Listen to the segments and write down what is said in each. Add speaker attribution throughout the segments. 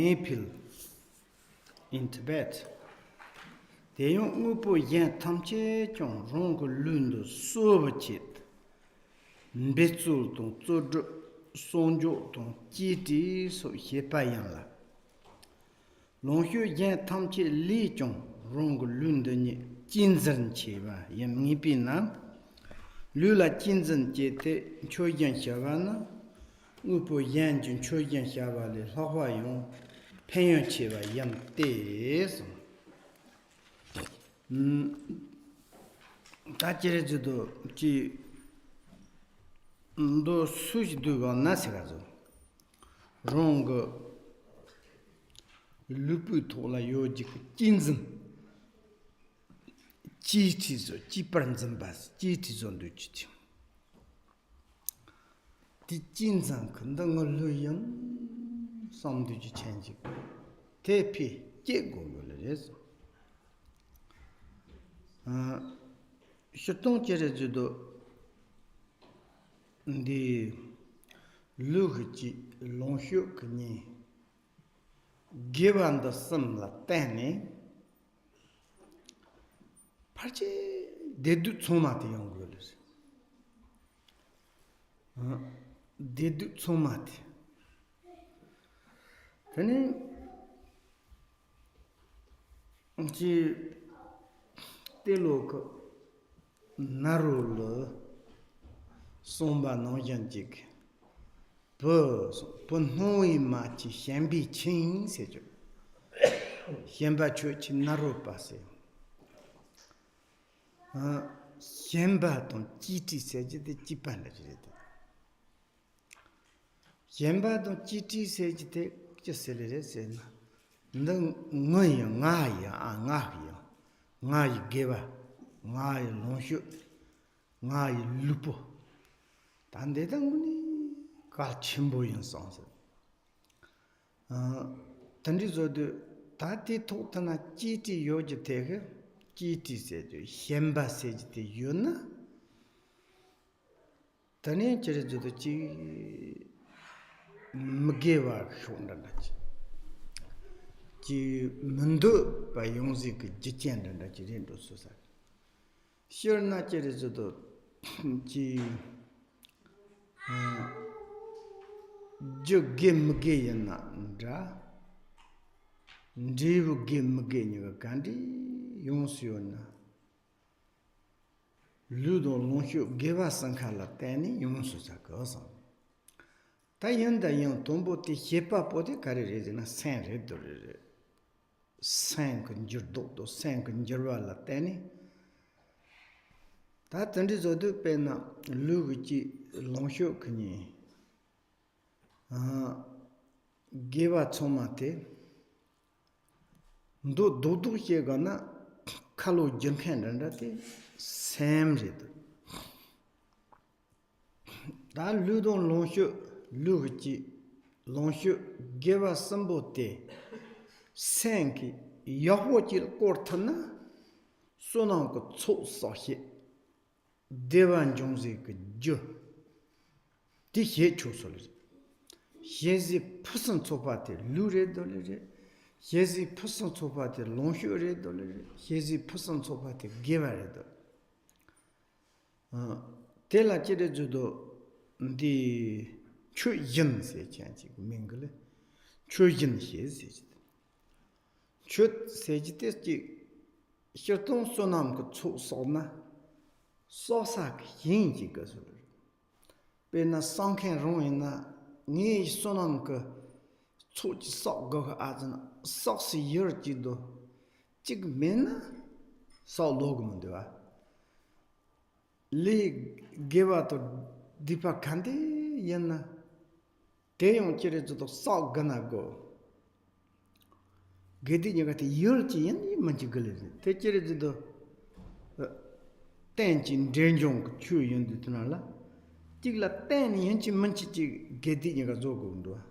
Speaker 1: maple in Tibet. They young upo yan tamche chong rong lund sobachit. Mbetsul tong zodro sonjo tong jiti so hepayan la. Longxu yan tamche li chong rong lund ni jinzan cheba yan ngipi na. Lula jinzan jete cho yan xaba na. Upo yan jun cho yan xaba le lakwa yung penyon cheba yan desu. 다 제레주도 지 ndo suji duga nasi gazo rong lupu tola yoji jinzin jitizo jiparanzin bas jitizo ndo jiti di jinzan kanda ngolo yang samdu ji chenji tepi jego yole rezo Shotong Jerejudo the Lugi Longshuk ni given the sum Latani Parche they do somati young girls. They do somati. Then she they look narrow somba no yanjik. Ponoi machi shambi ching sejo. Shamba church narrow passe. Shamba ton chiti sejo de chipanda. Shamba ton chiti sejo de just a little sen. No ngaya. Ngai geva, ngai longshu, ngai lupo. Tande danguni ka chimbo yin songs. Tandi zodu tati totana jiti yoji tege, jiti seju, hemba seji te yuna. Tani chere zodu chi mgewa shondanachi. Ji mundu ba yongzi ke jichen da ji ren do so sa shir na chere zodo ji jo gem ge yana nda ndibu gem ge ni ga kandi yongsyo na ludo longxu geva sankhala tani yongsu sa ka sa ta yanda yang tombo te hepa pode kare re na sen re do re 5 njirdo do 5 njirwa la tani ta tandi zodu pena lugi longsho kni geva chomate ndo dodu hega na kalo jenkhen randa te sem red da ludon longsho lugi longsho geva sambote Sanki Yahwachil Kortana Sonanko Tso Sahi Devan Jongzi Jo Di He Chosol Hezi Pusan Topati Lure Dolere Hezi Pusan Topati Longhure Dolere Hezi Pusan Topati Gevare Tela Jere Judo Di Chu Yin Se Chanchi Mingle Chu Yin Hezi Chut sejites ji shirtong sonam ko chu sona sosak yin ji ga so be na sangkhen rong na ni sonam ko chu ji sok ga a zan sok si yer ji do jig men so log mun de wa li geva to dipa khande yen na te yong chire ju to sok ga na go Gedi nyagate yurchi yen manchi gale te chere jido tenchin denjong chu yen ditnala tigla ten yenchi manchi chi gedi nyaga zogo ndo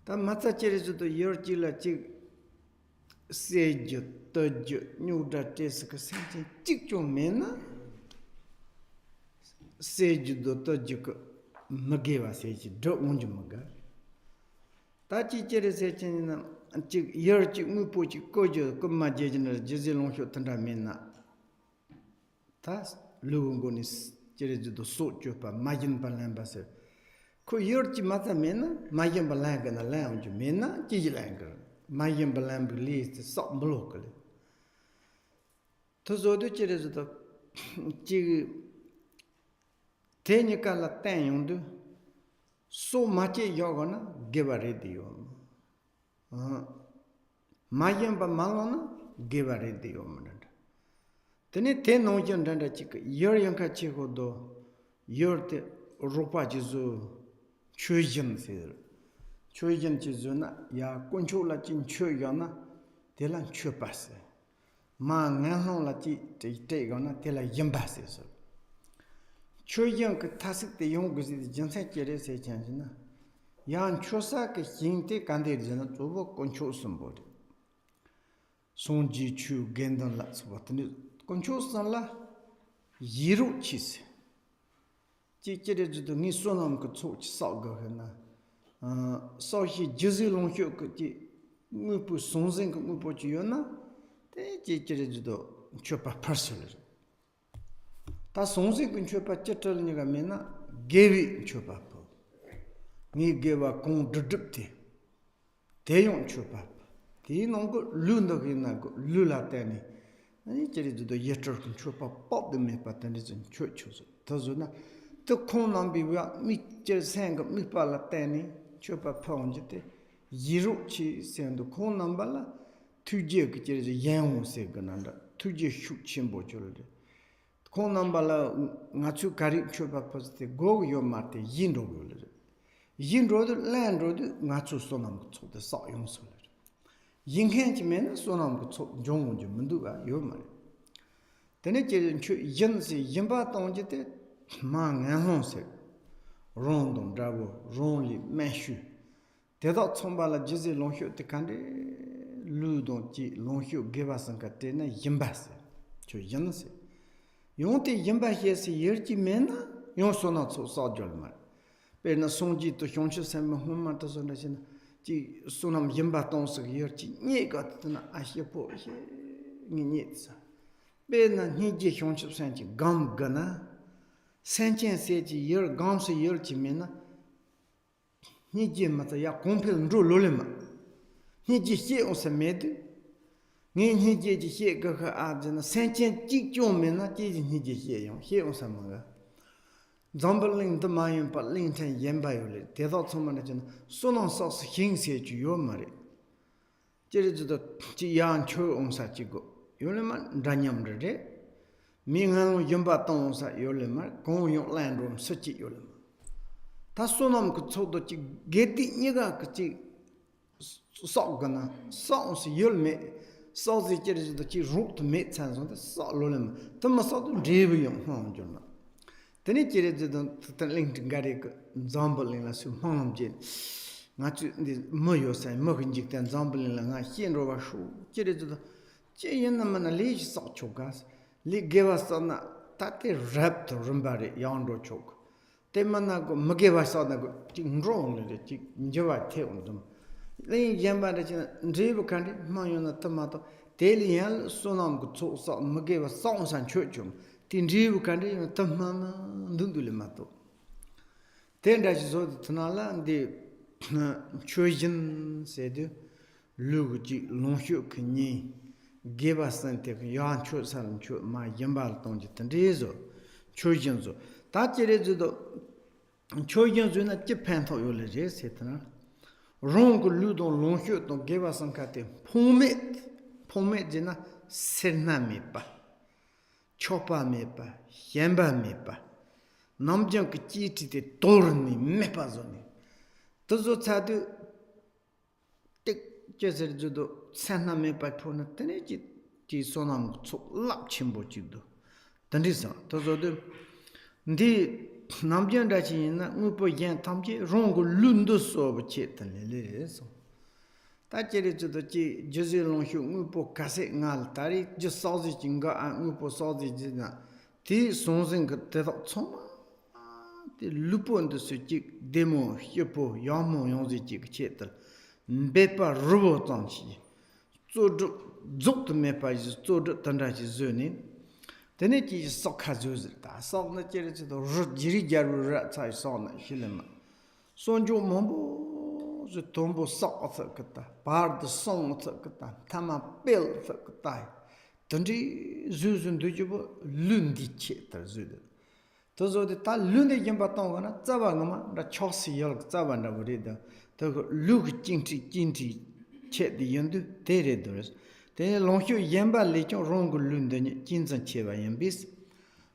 Speaker 1: ta matsa chere jido yurchi la chi sejo tojo nyuda tes ka senchi chikcho mena sejo do tojo ko magewa seji do unju maga 다치 제레세 chen 직 열지 무포지 거저 금마 제진을 제질롱쇼 탄다면나 다 루고니스 제레지도 소죠바 마진 발람바세 그 열지 마다면나 마진 발랑가나 라운지 메나 지질랑거 마진 발람 리스트 석 블록을 더저도 제레지도 지 테니까라 땡용도 소 마치 요거나 게바레디요 마이엠바 말로나 게바레디요 문다 테네 테노전 단다 치크 여영카 치고도 여르테 로파지조 추이전세 추이전지조나 야 꼰초라 진 추여나 텔란 추파세 마나노라 지 테이거나 텔라 임바세서 추이전 그 타식대 용구지 전세 제레세 찬지나 양 초사 그 힘대 간데르잖아 조보 꼰초스음보리 손지 추 겐던라 스바트니 꼰초스라 이루치세 지제르도 니 소놈 그 초치 싸거나 소히 지질롱쇼 그지 무부 손생 그 무보지요나 대 지제르도 초파 퍼슬 다 손생 그 초파 쳇털니가 메나 게비 초파 니 게바 공 드득티 대용 초파 디농고 룬더기나고 룰라테니 아니 제리도 예터 그 초파 뽑드메 파탄리진 초초서 더즈나 또 콩남비와 미제 생각 미팔라테니 초파 폰지테 이루치 센도 콩남발라 투제 그 제리 양오세 그난다 투제 슈침보줄데 콩남발라 나추 가리 초파 포스테 고요 마테 인도글레 인로드 랜로드 나추 소남 초데 사용솔레 인행지면 소남 초 종운지 문두가 요말 데네 제리 연세 임바 동지테 망행홍세 론동 잡고 론리 매슈 대다 총발라 지지 롱효 때간데 루동지 롱효 게바선가 때나 임바세 저 연세 용때 임바해서 열지면나 용소나 소사절말 베나 송지도 형치선만 혼만도 선다시나 지 소남 임바동스 열지 니가트나 아시포 니니사 베나 니지 형치선지 감가나 생전 세지 열 감스 열지면나 니지 맞아 야 공필 롤롤마 니지 시오스메드 니지 시가 아드나 생전 직종면나 지지 니지 시용 시오스마가 잠벌링 더 마임 발링텐 옌바요레 대도 처만에는 소노소스 힝세지 요마레 제르지도 지양 초옹사지고 요레만 다냠르레 민항 염바동사 요레마 공용 랜드롬 서치 요레마 다소놈 그 초도 지 게디니가 그지 썩거나 썩스 열메 썩지 제르도 지 루트 메 찬선데 썩로레마 덤마서도 레비용 홍존나 데니 제르도 링트 가리 그 잠벌링라 수 홍엄제 나치 뭐요사이 먹인직단 잠벌링라 나 히엔로바 슈 제르도 제연나만 레지 썩초가스 리 게바서나 타테 랩트 rum바리 양로 촉 때만나고 먹게바서나고 징롱르데 지 인저와 태운좀 리 젬바데 드리브 칸디 마요나 토마토 데리알 소남고 초서 먹게바 성산 초좀 딘드리브 칸디 토마나 눈둘레마토 텐다지 소드 트나란디 초이진 세드 루지 롱쇼 크니 게바선테 야한 초산 초마 염발 동지 텐데zo 초진조 다제레즈도 초진조나 집팬토 요레제 세트나 롱고 루동 롱쇼 동 게바선카테 포메지나 세나메바 초파메바 옌바메바 남정 그 찌티데 도르니 메파존니 도조 차드 제저도 산남에 발포는 때내지 지 소남 랍 침보지도 던디서 도저도 니 남견다지나 우보 연 탐지 롱고 룬도 소버치던레레서 다제르도 지 저질롱쇼 우보 가세 ngal 다리 저 소지 진가 안 우보 소지지나 디 손생 그때도 총 디 루폰도 수직 데모 협보 야모 용지지 그치들 Bepa rubo tangchi. Zog mepa is zod tandachi zuni. Teneki is sokazuzita. Song the cherry to Jiri Jaru Ratsai son Hilema. Sonjo Mombo, the tombo sok kata, bar the song kata, tama bill kata. Tanji Zuzun dujubo lundi chetter zud. Tozo the tal lundi yambatongana, Zavangama, the chosi yelk Zavanda Vrida, the look jinti chet the yundu, teredors. Then Longhu Yamba lecho rongo lunden, Jinsan cheva yambis.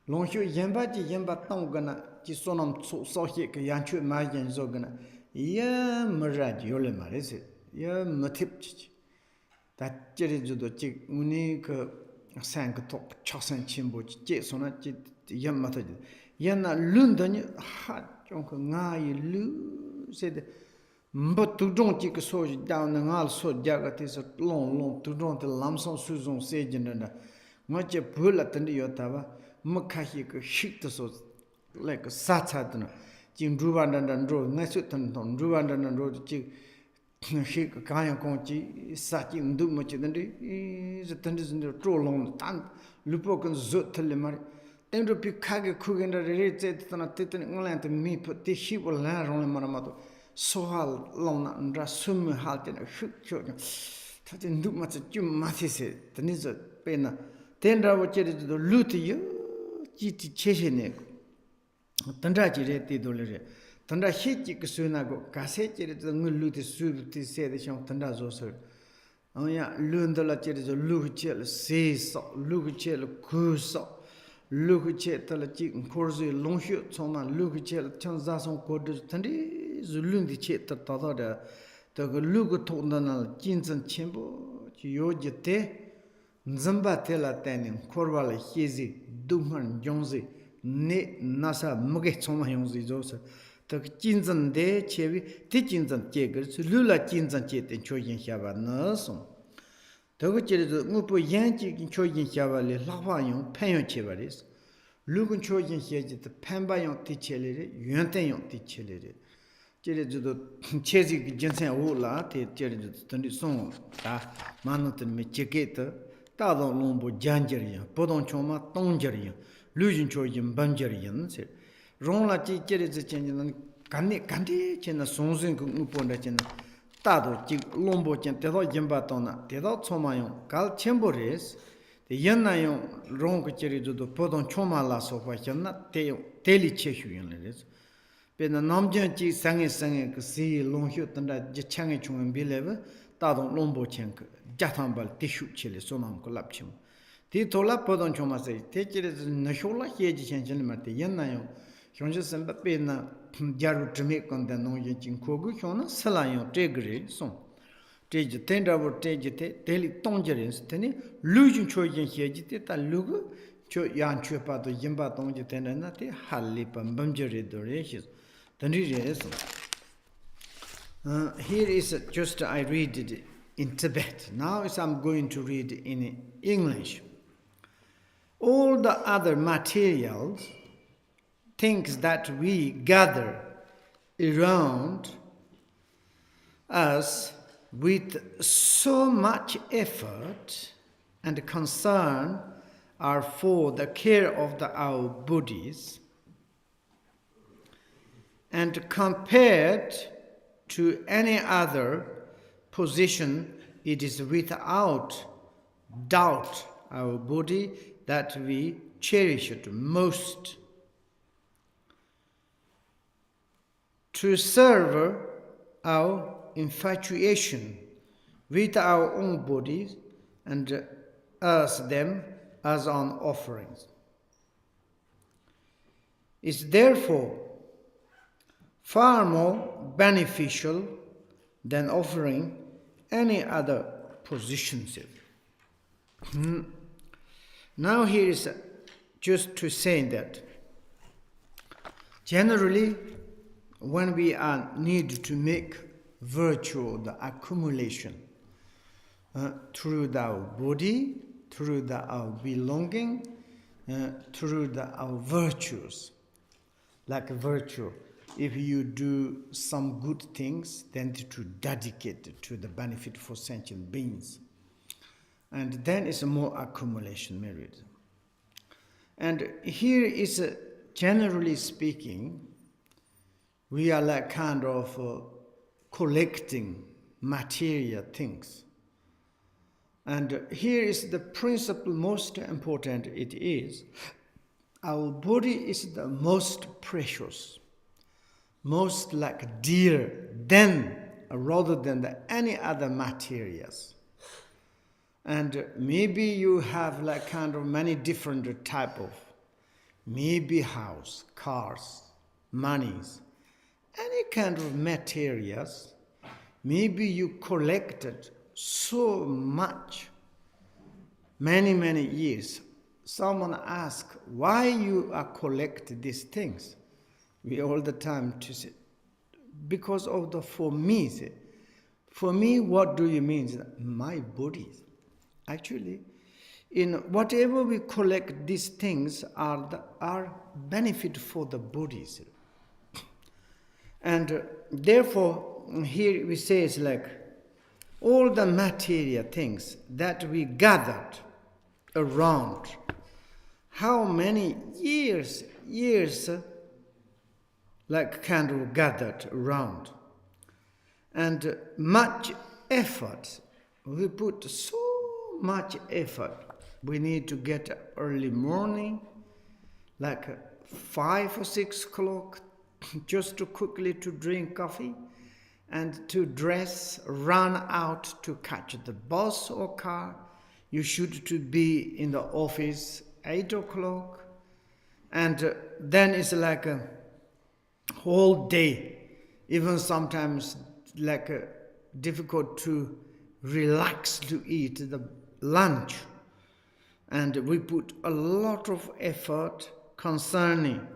Speaker 1: Longhu Yamba Tongana, Chisonam so hik Yanchu Mayan Zogana, Ya Marad Yolemar, is it? Ya Matip. That Jerijudo Chick unique sank top Chosan Chimbo, Jesona Yamata. Yana Lundon hat Jonka Ngai Lu said. But to don't take a soldier down and also jagat is a long to don't the lamson Susan Sajan and much a bullet in the Yotava, Makahik shit the so like a Satan, Jim Druvan and Road, Nessutan, Druvan and Road, Shake Kaya Conchi, Satin do much than the tendency in the troll long tan, Lupokan Zut Telemar. Then to pick Kaga Cook and the red set on a titan England to me, but this ship will land on Maramato. So long and rasum halt in a shoot children. Tatin do much at you mathis, the nizza pena. Tendra what you the loot you, Giti Cheshinek. Tandaji reti dolere. Tanda hit sunago, cassette the loot is suit to say the young Tandazo. Oh, yeah, Lundola is a luchel, sees, luchel, kuso. Lukuche talachi corsi longshot soma lukuche transaction code tandi zulundi che tatada the lugu tondanal jinsan chimbo yojete nzamba tela tanin korwala hizi dumhan jonzi ne nasa muge soma yonzi zosa the jinsan de chevi ti jinsan cheger lula jinsan cheten choyin hyaba nason Togocherizo Mupo Yanchi Choyin Chavali, Lavayon, Payon Chevaris, Lugun Choyin Hedget, Pambayon Tichelere, Yuntayon Tichelere. Jerizo Chesi Jensen Ola, Jerizo Tundison, Manotan Mecheketa, Tado Lombo Janjerian, Podon Choma, Tonjerian, Lujin Choyin Banjerian, Ronla Jerizo Chenjan, Kandi, Chena Sonzin Upon Tado Lombo Chen Tedo Jimbatona, Tedo Somayon, Gal Chembores, the Yanayon Ronk Cherizo, Podon Choma La Sofa Chana, Teli Chehuyan. Ben the Namjan Chi Sang, see Longhut and Jachangi Chung and Bilever, Tado Lombo Chenk, Jatambal, Tishu Chili, Sonam Collapchum. Titola Podon Choma say, take it as Nashola Heji and Genimati, Yanayon, Hyonjas and Bapena. Jaru to make on the Noyan Kogu, Hona, Salayon, Tegre, son. Tage tender or Tage, Daily Tongerins, Tenny, Lujin Choyan Hegit, a Lugu, Cho Yan Chupa, the Yimba Tonja Tenanati, Halip and Bunjari Dorations. The reason here is just I read it in Tibet. Now I'm going to read in English. All the other materials, things that we gather around us with so much effort and concern are for the care of our bodies, and compared to any other position, it is without doubt our body that we cherish it most. To serve our infatuation with our own bodies and earth them as on offerings. Is therefore far more beneficial than offering any other positions. Now here is just to say that generally when we need to make virtue, the accumulation through our body, through our belonging, through our virtues, like virtue, if you do some good things, then to dedicate it to the benefit for sentient beings. And then it's more accumulation merit. And here is, generally speaking, we are like kind of collecting material things. And here is the principle most important. It is, our body is the most precious, most like dear than, rather than any other materials. And maybe you have like kind of many different type of, maybe house, cars, monies, any kind of materials. Maybe you collected so much, many years. Someone asks, why you are collecting these things? We all the time to say, because of the for me. Say, for me, what do you mean? My body. Actually, in whatever we collect, these things are benefit for the bodies. And therefore, here we say it's like all the material things that we gathered around, how many years like kind of gathered around, and much effort. We put so much effort. We need to get early morning, like 5 or 6 o'clock, just to quickly to drink coffee and to dress, run out to catch the bus or car. You should to be in the office 8 o'clock, and then it's like a whole day, even sometimes like difficult to relax to eat the lunch. And we put a lot of effort concerning,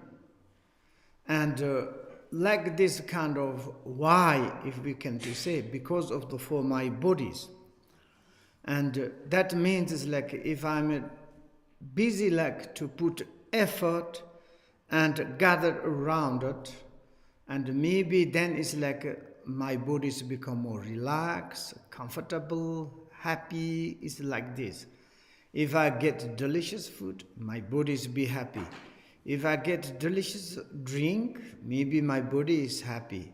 Speaker 1: and like this kind of why, if we can to say, because of the for my bodies. And that means it's like if I'm busy like to put effort and gather around it, and maybe then it's like my bodies become more relaxed, comfortable, happy. It's like this. If I get delicious food, my bodies be happy. If I get delicious drink, maybe my body is happy.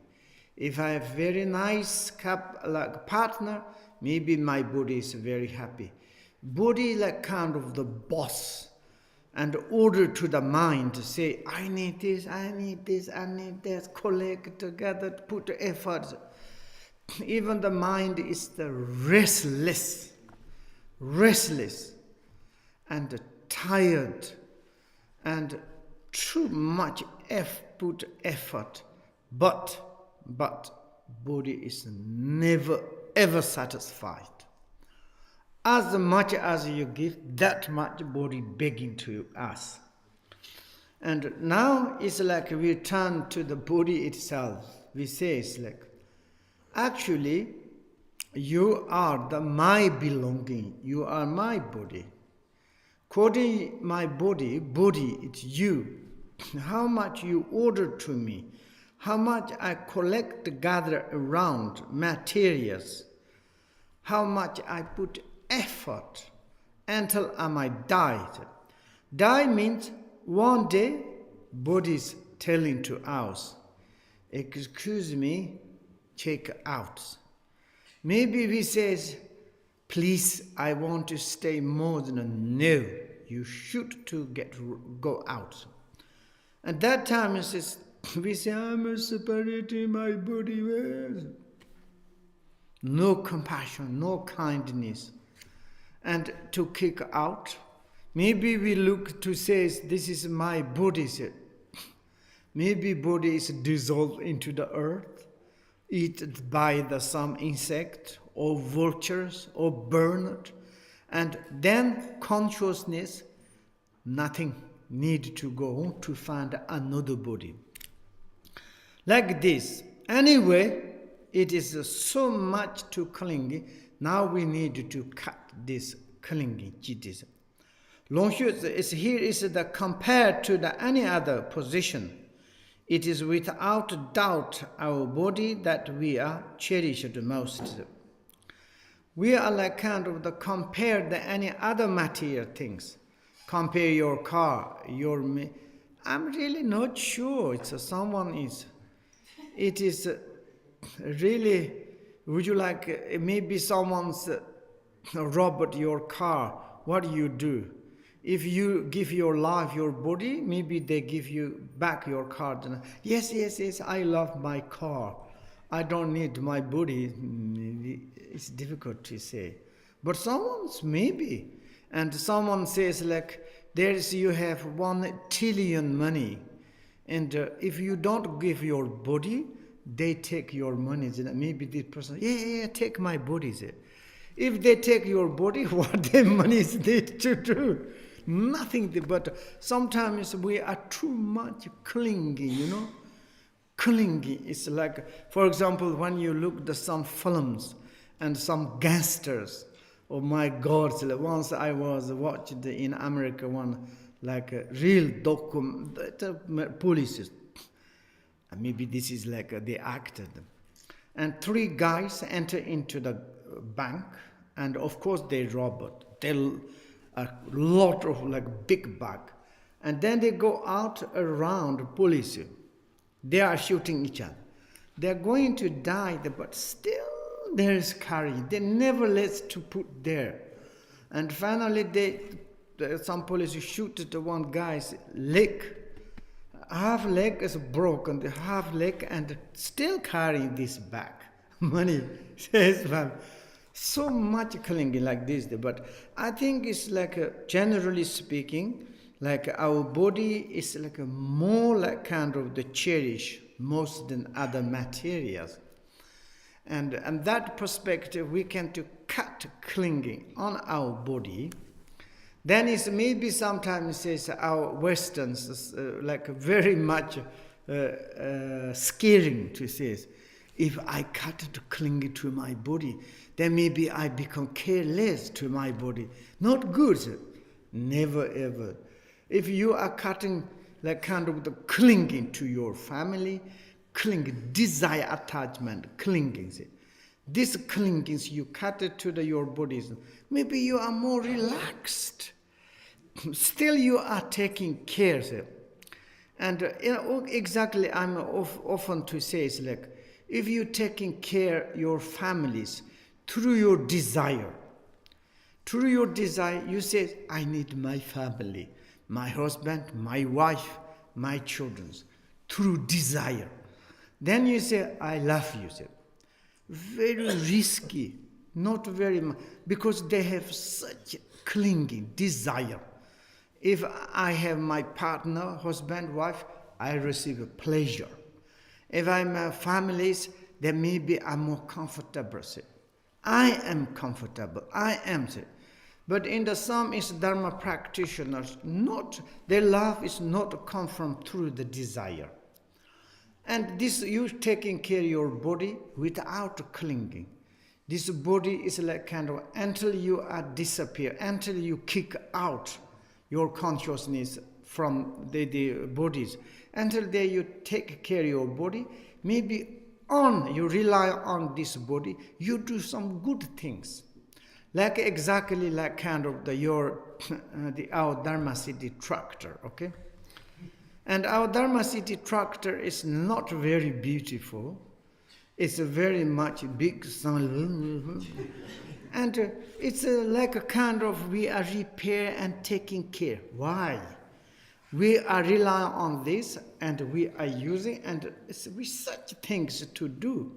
Speaker 1: If I have very nice partner, maybe my body is very happy. Body like kind of the boss, and order to the mind to say, I need this, I need this, I need that, collect together, put effort. Even the mind is the restless, and tired, and too much put effort, but body is never ever satisfied. As much as you give, that much body begging to us. And now it's like we turn to the body itself. We say it's like, actually, you are my belonging. You are my body. According my body, it's you. How much you order to me, how much I collect, gather around materials, how much I put effort until I might die. Die means one day body's telling to us, excuse me, check out. Maybe we says, please, I want to stay more than a no. You should to go out. At that time, it says, we say, I'm separating my body. No compassion, no kindness. And to kick out, maybe we look to say, this is my body. Maybe body is dissolved into the earth, eaten by some insect or vultures or burned. And then consciousness, nothing need to go to find another body. Like this. Anyway, it is so much to clinging. Now we need to cut this clinging. Here is the compared to any other position. it is without doubt our body that we are cherished most. We are like kind of the compare the any other material things. Compare your car, I'm really not sure. It is really, would you like, maybe someone's robbed your car. What do? If you give your life, your body, maybe they give you back your car. Yes, I love my car. I don't need my body. It's difficult to say. But someone's maybe. And someone says like, you have 1 trillion money. And if you don't give your body, they take your money. Maybe this person, take my body. If they take your body, what the money is there to do? Nothing. But sometimes we are too much clinging, Clinging is like, for example, when you look at some films and some gangsters, oh my God, once I was watched in America one, like a real police. Maybe this is like they acted. And 3 guys enter into the bank, and of course they rob it. They a lot of like big bag. And then they go out around police. They are shooting each other. They're going to die, but still there is courage. They never let to put there. And finally some police shoot the one guy's leg. Half leg is broken, the half leg, and still carrying this bag. Money. So much clinging like this. But I think it's like, generally speaking, like our body is like more like kind of the cherish most than other materials. And that perspective, we can to cut clinging on our body. Then it's maybe sometimes says our Westerns like very much scaring to say, if I cut to cling to my body, then maybe I become careless to my body. Not good. Never ever. If you are cutting like kind of the clinging to your family, clinging, desire attachment, clinging. This clinging, you cut it to your bodies. Maybe you are more relaxed. Still you are taking care. And exactly I'm often to say is like, if you taking care your families through your desire, you say, I need my family, my husband, my wife, my children, through desire. Then you say, I love you. Very risky, not very much, because they have such clinging desire. If I have my partner, husband, wife, I receive a pleasure. If I'm a families, then maybe I'm more comfortable. I am comfortable. I am. But in the some is Dharma practitioners, their love is not come from through the desire. And this, you taking care of your body without clinging. This body is like kind of, until you are disappear, until you kick out your consciousness from the bodies, until there you take care of your body, maybe you rely on this body, you do some good things. Like exactly like kind of our Dharma City tractor, okay? And our Dharma City tractor is not very beautiful. It's a very much big sun. And it's like a kind of, we are repair and taking care. Why? We are relying on this and we are using, and it's such things to do.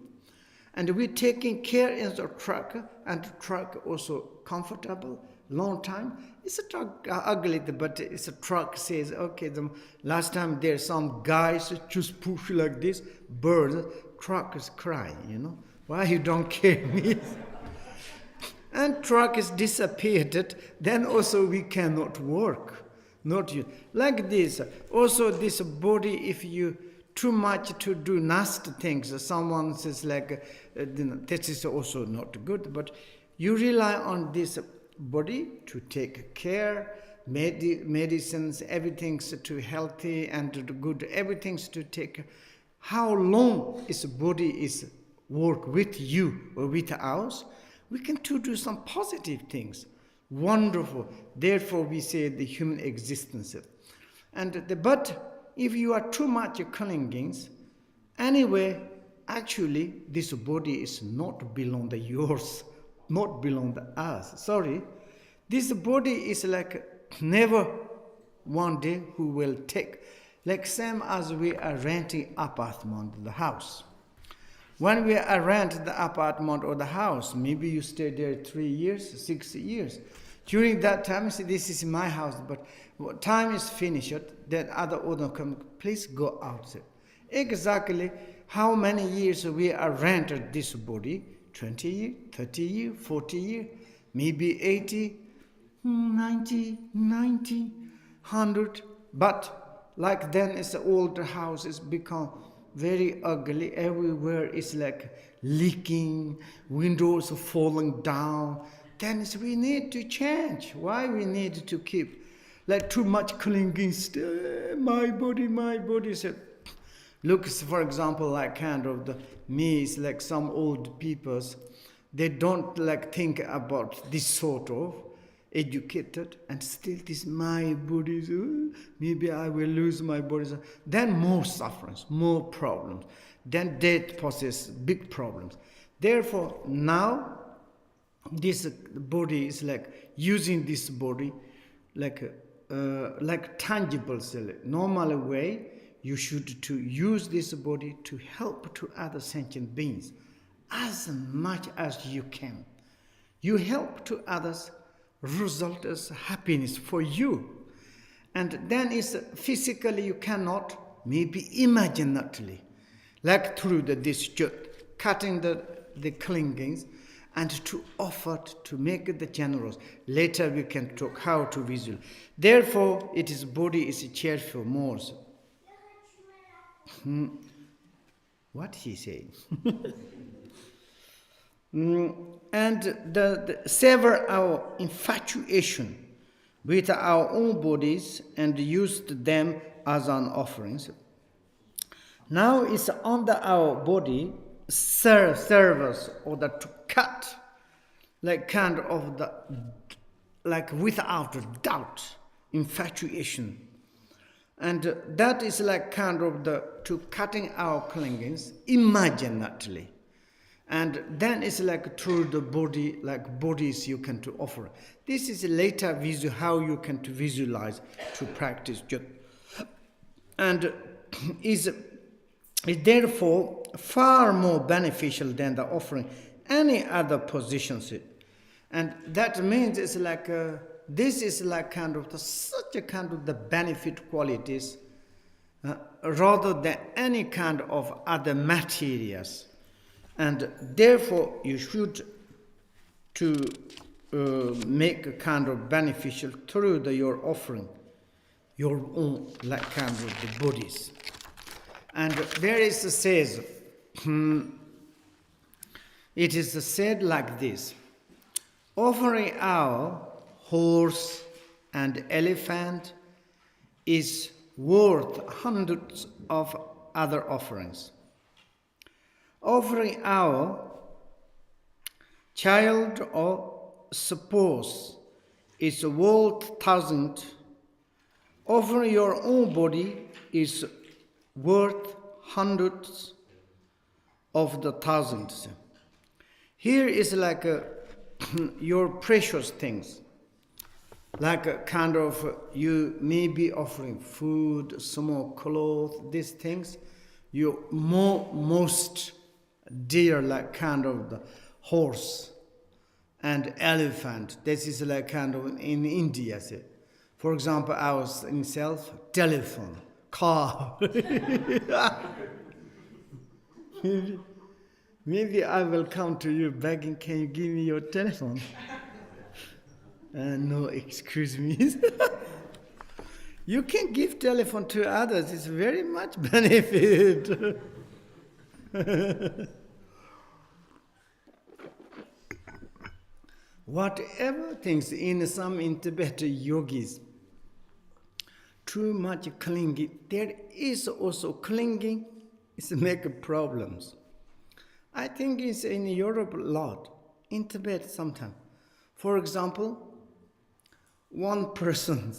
Speaker 1: And we're taking care in the truck, and the truck also comfortable, long time. It's a truck ugly, but it's a truck says, okay, the last time there's some guys just push like this, birds, truck is crying, Why you don't care me? And truck is disappeared, then also we cannot work. Not you. Like this. Also this body, if you too much to do nasty things, someone says like, this is also not good, but you rely on this body to take care, medicines, everything's too healthy and too good, everything's to take. How long is body is work with you or with us? We can do some positive things. Wonderful. Therefore, we say the human existence. But if you are too much clinging, anyway, actually, this body is not belong to yours, not belong to us. Sorry. This body is like never one day who will take. Like same as we are renting apartment, the house. When we are rent the apartment or the house, maybe you stay there 3 years, 6 years. During that time, say, this is my house, but time is finished, then other owner come, please go out. Exactly how many years we are rented this body? 20 years, 30 years, 40 years, maybe 80, 90, 100. But like then it's the older house, it's become very ugly. Everywhere is like leaking, windows are falling down. Then we need to change. Why we need to keep like too much clinging? My body. So, look, for example, like kind of the me is like some old peoples. They don't like think about this sort of educated, and still this my body, maybe I will lose my body. Then more sufferings, more problems. Then death poses big problems. Therefore, now this body is like using this body like tangible. Normal way you should to use this body to help to other sentient beings as much as you can. You help to others, result is happiness for you. And then is physically you cannot, maybe imaginatively, like through this cutting the clingings, and to offer to make the generous. Later we can talk how to visual. Therefore, it is body is cheerful more. What he said. And the sever our infatuation with our own bodies and used them as an offerings. Now it's under our body serves or the to cut, like kind of the like without doubt, infatuation. And that is like kind of the to cutting our clingings imaginatively. And then it's like through the body, like bodies you can to offer. This is later visual how you can to visualize to practice. And is therefore far more beneficial than the offering any other positions. And that means it's like this is like kind of such a kind of the benefit qualities rather than any kind of other materials. And therefore, you should to make a kind of beneficial through your offering, your own like kind of the bodies. And there is says, it is said like this: offering our horse and elephant is worth hundreds of other offerings. Offering our child or spouse is worth thousands. Offering your own body is worth hundreds of the thousands. Here is like your precious things. Like a kind of, you may be offering food, small clothes, these things. You most dear like kind of the horse and elephant. This is like kind of in India. For example, ours in self, telephone, car. Maybe I will come to you begging, can you give me your telephone? No, excuse me. You can give telephone to others. It's very much benefit. Whatever things in some in Tibet yogis, too much clinging. There is also clinging is make problems. I think it's in Europe a lot, in Tibet sometimes. For example, one person,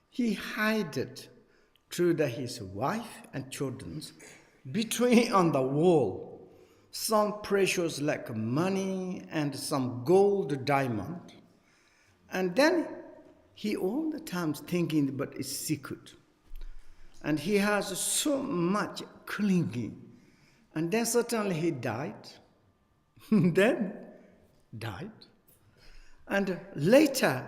Speaker 1: he hid to his wife and children between on the wall some precious like money and some gold diamond. And then he all the time thinking, but it's secret. And he has so much clinging. And then suddenly he died. Then died. And later,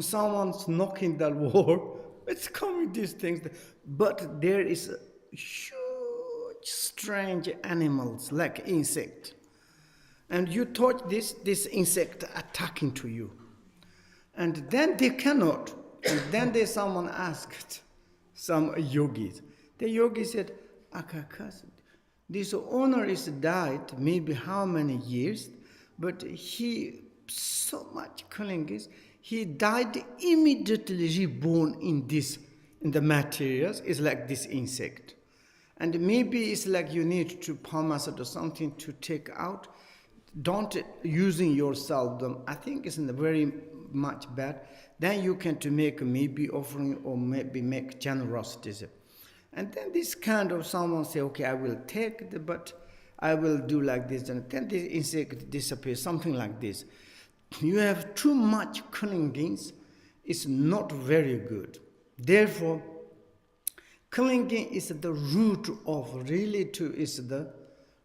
Speaker 1: someone's knocking the wall. It's coming these things. But there is huge, strange animals like insect. And you touch this insect attacking to you. And then they cannot. And then someone asked some yogis. The yogi said, Akakas, this owner is died maybe how many years, but he so much clinging, he died immediately reborn in the materials. It's like this insect. And maybe it's like you need to palm acid or something to take out. Don't using yourself them. I think it's very much bad. Then you can to make maybe offering or maybe make generosity. And then this kind of someone say, okay, I will take but I will do like this. And then the insect disappears, something like this. You have too much clinging, it's not very good. Therefore, clinging is the root of is the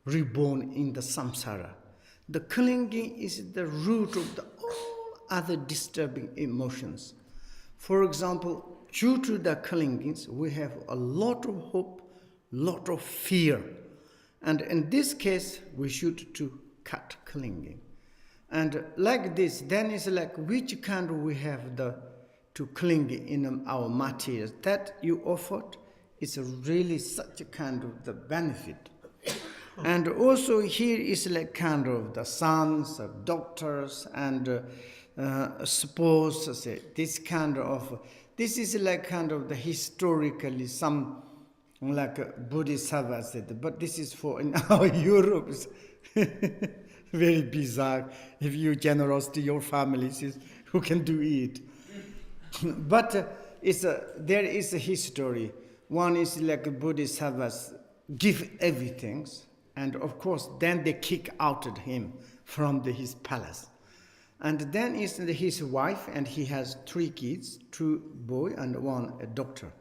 Speaker 1: reborn in the samsara. The clinging is the root of all other disturbing emotions. For example, due to the clingings, we have a lot of hope, lot of fear. And in this case, we should to cut clinging. And like this, then it's like which kind we have to cling in our materials that you offered is really such a kind of the benefit. And also here is like kind of the sons of doctors and suppose say this kind of this is like kind of the historically some like Bodhisattva said, but this is for in our Europe. Very bizarre. If you generous to your families, who can do it? But there is a history. One is like Bodhisattvas give everything, and of course, then they kick out him from his palace. And then is his wife, and he has 3 kids, 2 boys and 1 a doctor.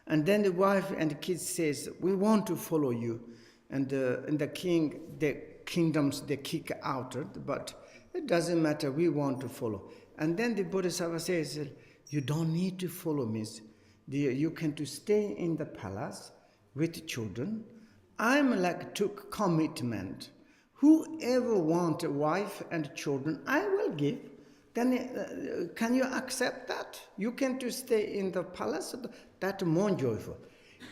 Speaker 1: And then the wife and the kids says, we want to follow you. And the king, the kingdoms, they kick out, but it doesn't matter, we want to follow. And then the Bodhisattva says, you don't need to follow me. You can to stay in the palace with children. I'm like took commitment. Whoever want a wife and children, I will give. Then can you accept that? You can to stay in the palace, that more joyful.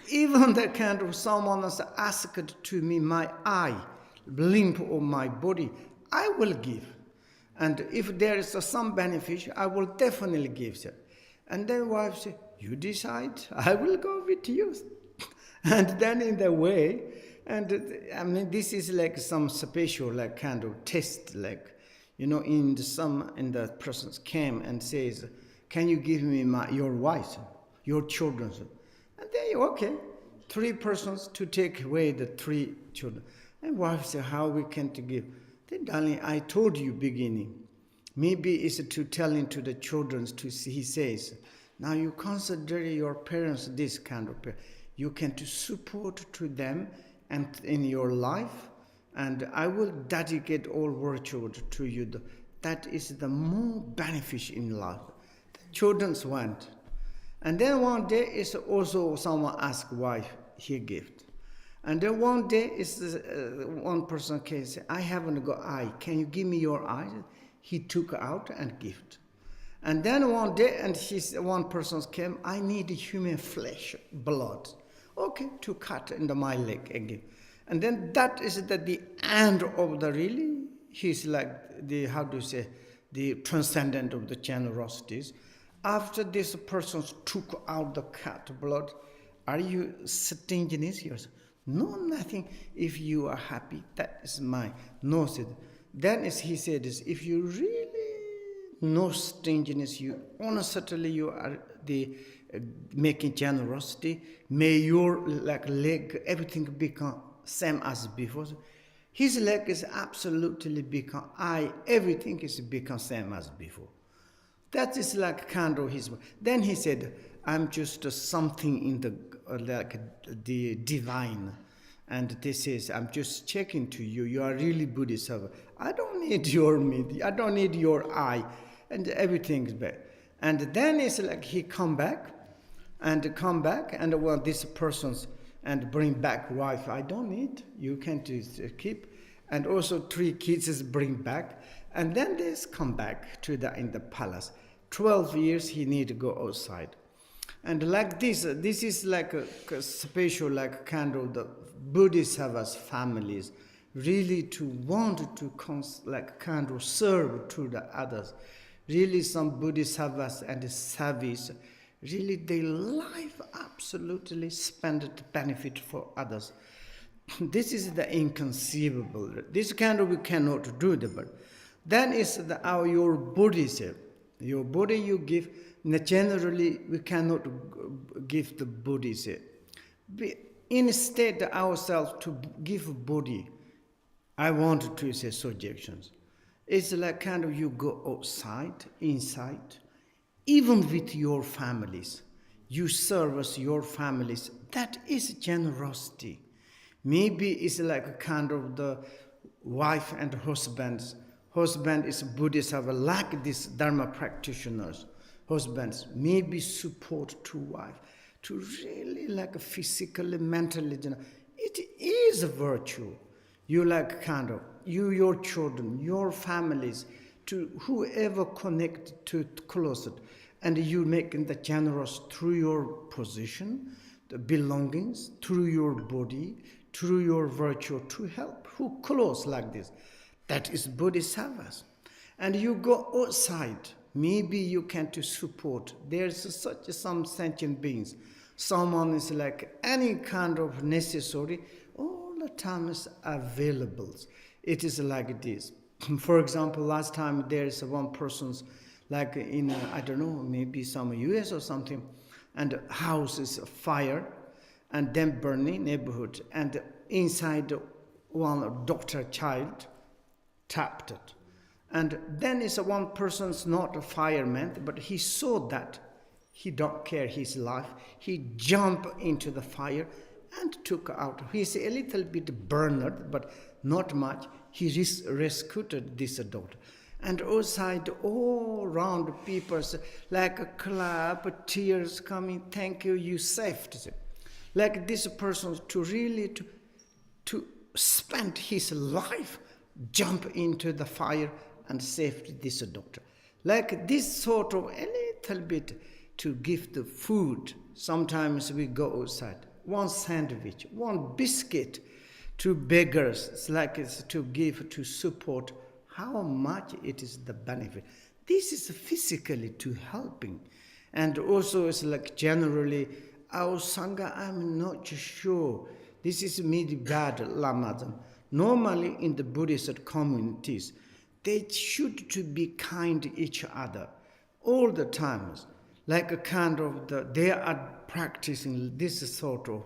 Speaker 1: Even the kind of someone has asked to me my eye, limb of my body, I will give. And if there is some benefit, I will definitely give it. And then wife said, you decide, I will go with you. And then in the way, and I mean, this is like some special like kind of test, like, in the person came and says, can you give me your wife, your children? And they, okay, 3 persons to take away the 3 children. And wife said, how we can to give? Then, darling, I told you beginning. Maybe it's to telling to the children to see, he says, now you consider your parents this kind of parents. You can to support to them and in your life, and I will dedicate all virtue to you. That is the more beneficial in life. The children's want. And then one day is also someone asked wife, he gift. And then one day is one person came say, I haven't got eye. Can you give me your eye? He took out and gift. And then one day, and one person came, I need human flesh, blood. Okay, to cut into my leg again. And then that is the end of the really, he's like the, the transcendent of the generosities. After this person took out the cat blood, are you stinginess? Yours? No, nothing. If you are happy, that is mine. No, said. Then as he said, if you really no stinginess, you honestly you are the making generosity, may your leg everything become same as before. His leg is absolutely become everything is become same as before. That is like kind of his. Then he said, I'm just something in the the divine. And this is, I'm just checking to you. You are really Buddhist. I don't need your meat. I don't need your eye. And everything is bad. And then it's like he come back and well, this person's and bring back wife. I don't need. You can just keep. And also 3 kids is bring back. And then they come back to in the palace. 12 years he need to go outside. And like this is like a special like kind of the Bodhisattvas families really to want to like kind of serve to the others. Really some Bodhisattvas and savis, really their life absolutely spend to benefit for others. This is the inconceivable. This kind of we cannot do it, but then is your body self. Your body you give, generally we cannot give the body self. Instead ourselves to give body, I want to say suggestions. It's like kind of you go outside, inside, even with your families. You service your families. That is generosity. Maybe it's like a kind of the wife and husbands. Husband is Buddhist, have like this Dharma practitioners. Husbands maybe support to wife to really like physically, mentally. It is a virtue. You like kind of your children, your families, to whoever connect to closer, and you making the generous through your position, the belongings, through your body, through your virtue to help who close like this. That is Bodhisattvas. And you go outside, maybe you can to support. There's some sentient beings. Someone is like any kind of necessary, all the time is available. It is like this. For example, last time there is one person's like in, I don't know, maybe some US or something, and house is fire, and then burning neighborhood, and inside one doctor child tapped it. And then is one person's not a fireman, but he saw that. He don't care his life. He jumped into the fire and took out. He's a little bit burned, but not much. He rescued this daughter. And outside, all around people, like a clap, tears coming, thank you, you saved it. Like this person to really to spend his life, jump into the fire and saved this daughter. Like this sort of a little bit to give the food. Sometimes we go outside, one sandwich, one biscuit to beggars. It's like it's to give, to support. How much it is the benefit. This is physically to helping. And also it's like generally, our Sangha, I'm not sure. This is maybe bad lamas. Normally in the Buddhist communities, they should to be kind to each other all the time. Like a kind of they are practicing this sort of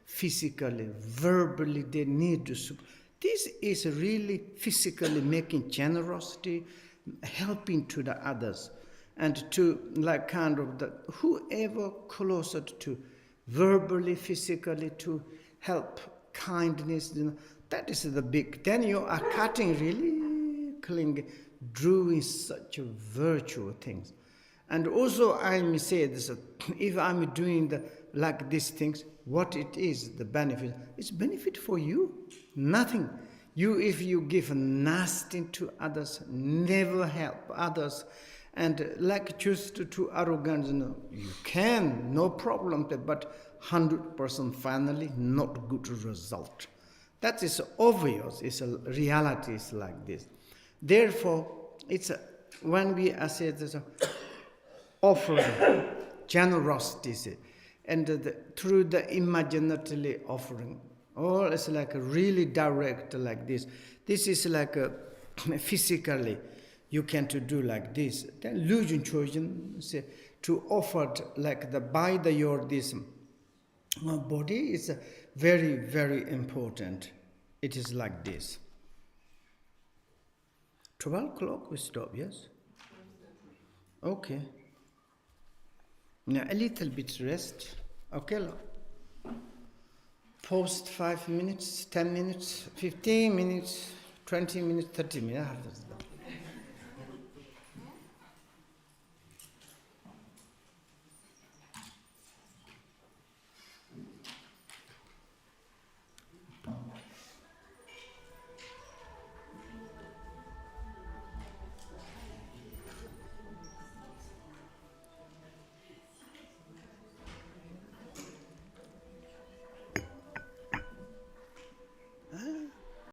Speaker 1: physically, verbally, they need to support. This is really physically making generosity, helping to the others, and to like kind of whoever closer to verbally, physically to help kindness. That is the big. Then you are cutting really clinging, doing such a virtual things. And also I may say this: if I'm doing like these things, what it is, the benefit, it's benefit for you. Nothing. If you give nothing to others, never help others, and like just to arrogance, you can, no problem, but 100% finally not good result. That is obvious. It's a reality is like this. Therefore, it's when we say this, offering, generosity, and through the imaginatively offering, or it's like a really direct like this. This is like a physically you can to do like this. Then Lujun Chojin say to offer like the by the your this body is very, very important. It is like this. 12 o'clock we stop, yes? Okay. Now a little bit rest. Okay. Post 5 minutes, 10 minutes, 15 minutes, 20 minutes, 30 minutes.